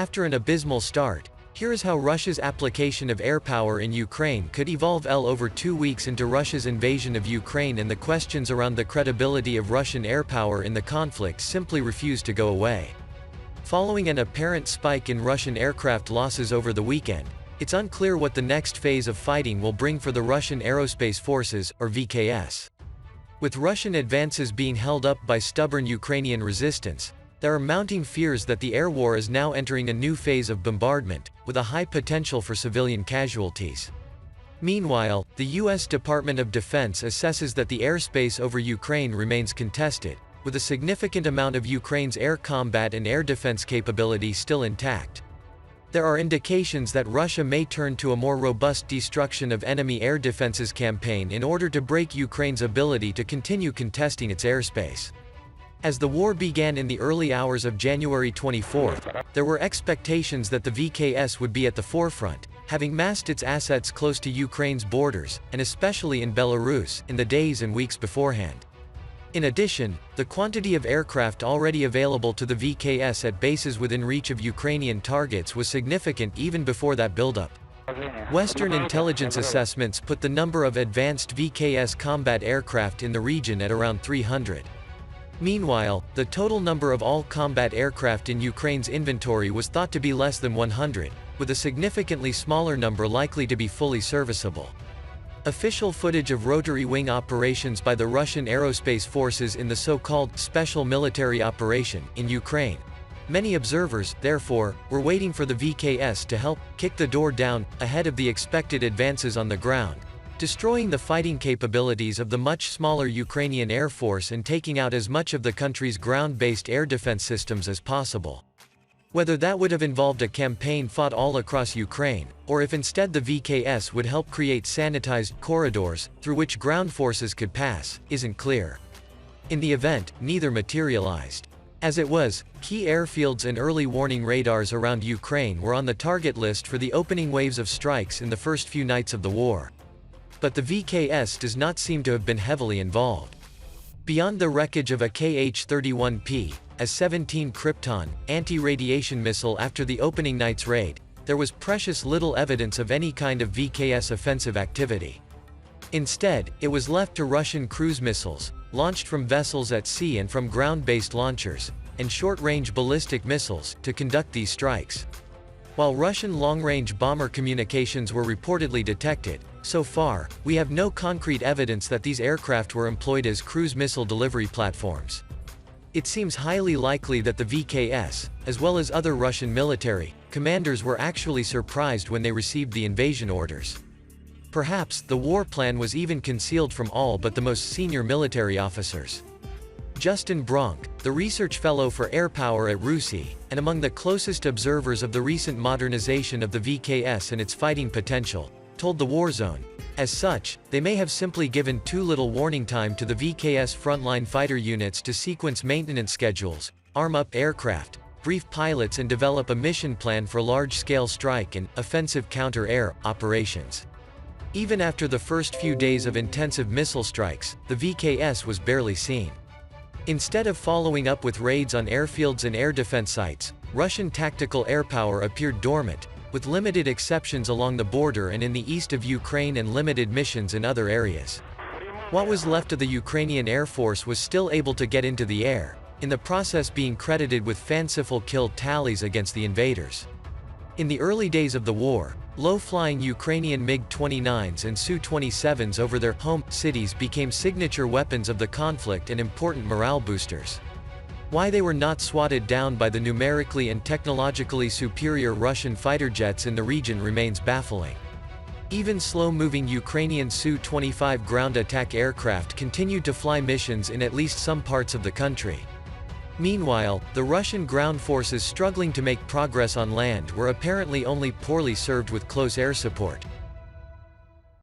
After an abysmal start, here is how Russia's application of air power in Ukraine could evolve over 2 weeks into Russia's invasion of Ukraine, and the questions around the credibility of Russian air power in the conflict simply refuse to go away. Following an apparent spike in Russian aircraft losses over the weekend, it's unclear what the next phase of fighting will bring for the Russian Aerospace Forces, or VKS. With Russian advances being held up by stubborn Ukrainian resistance, there are mounting fears that the air war is now entering a new phase of bombardment, with a high potential for civilian casualties. Meanwhile, the U.S. Department of Defense assesses that the airspace over Ukraine remains contested, with a significant amount of Ukraine's air combat and air defense capability still intact. There are indications that Russia may turn to a more robust destruction of enemy air defenses campaign in order to break Ukraine's ability to continue contesting its airspace. As the war began in the early hours of January 24, there were expectations that the VKS would be at the forefront, having massed its assets close to Ukraine's borders, and especially in Belarus, in the days and weeks beforehand. In addition, the quantity of aircraft already available to the VKS at bases within reach of Ukrainian targets was significant even before that buildup. Western intelligence assessments put the number of advanced VKS combat aircraft in the region at around 300. Meanwhile, the total number of all combat aircraft in Ukraine's inventory was thought to be less than 100, with a significantly smaller number likely to be fully serviceable. Official footage of rotary wing operations by the Russian Aerospace Forces in the so-called Special Military Operation in Ukraine. Many observers, therefore, were waiting for the VKS to help kick the door down ahead of the expected advances on the ground, destroying the fighting capabilities of the much smaller Ukrainian Air Force and taking out as much of the country's ground-based air defense systems as possible. Whether that would have involved a campaign fought all across Ukraine, or if instead the VKS would help create sanitized corridors through which ground forces could pass, isn't clear. In the event, neither materialized. As it was, key airfields and early warning radars around Ukraine were on the target list for the opening waves of strikes in the first few nights of the war. But the VKS does not seem to have been heavily involved. Beyond the wreckage of a Kh-31P, a 17 Krypton anti-radiation missile after the opening night's raid, there was precious little evidence of any kind of VKS offensive activity. Instead, it was left to Russian cruise missiles, launched from vessels at sea and from ground-based launchers, and short-range ballistic missiles, to conduct these strikes. While Russian long-range bomber communications were reportedly detected, so far, we have no concrete evidence that these aircraft were employed as cruise missile delivery platforms. It seems highly likely that the VKS, as well as other Russian military commanders, were actually surprised when they received the invasion orders. Perhaps, the war plan was even concealed from all but the most senior military officers. Justin Bronk, the research fellow for Airpower at RUSI, and among the closest observers of the recent modernization of the VKS and its fighting potential, told the Warzone, as such, they may have simply given too little warning time to the VKS frontline fighter units to sequence maintenance schedules, arm up aircraft, brief pilots and develop a mission plan for large-scale strike and offensive counter-air operations. Even after the first few days of intensive missile strikes, the VKS was barely seen. Instead of following up with raids on airfields and air defense sites, Russian tactical air power appeared dormant, with limited exceptions along the border and in the east of Ukraine and limited missions in other areas. What was left of the Ukrainian Air Force was still able to get into the air, in the process being credited with fanciful kill tallies against the invaders. In the early days of the war, low-flying Ukrainian MiG-29s and Su-27s over their home cities became signature weapons of the conflict and important morale boosters. Why they were not swatted down by the numerically and technologically superior Russian fighter jets in the region remains baffling. Even slow-moving Ukrainian Su-25 ground attack aircraft continued to fly missions in at least some parts of the country. Meanwhile, the Russian ground forces struggling to make progress on land were apparently only poorly served with close air support.